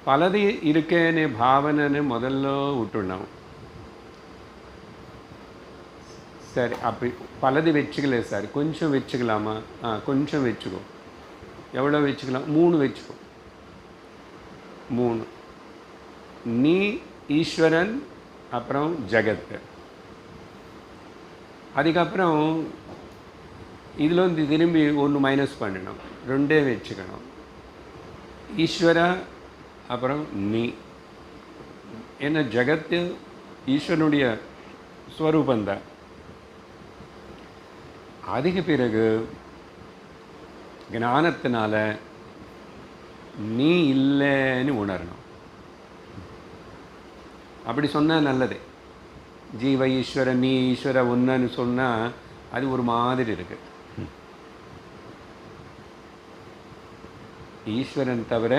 பலது இருக்கேன்னு பாவனைன்னு முதல்ல விட்டுடணும். சரி, அப்படி பலது வச்சுக்கல சார், கொஞ்சம் வச்சுக்கலாமா? கொஞ்சம் வச்சுக்கோ. எவ்வளோ வச்சுக்கலாம்? 3 வச்சுக்கோ. 3. நீ, ஈஸ்வரன், அப்புறம் ஜகத்து. அதுக்கப்புறம் இதில் வந்து திரும்பி ஒன்று மைனஸ் பண்ணணும், 2 வச்சுக்கணும். ஈஸ்வரா அப்புறம் நீ. ஏன்னா ஜகத்து ஈஸ்வரனுடைய ஸ்வரூபந்தான். அதுக்கு பிறகு ஞானத்தினால நீ இல்லைன்னு உணரணும். அப்படி சொன்னால் நல்லது. ஜீவ ஈஸ்வரன், நீ ஈஸ்வர ஒன்றுன்னு சொன்னால் அது ஒரு மாதிரி இருக்கு. ஈஸ்வரன் தவிர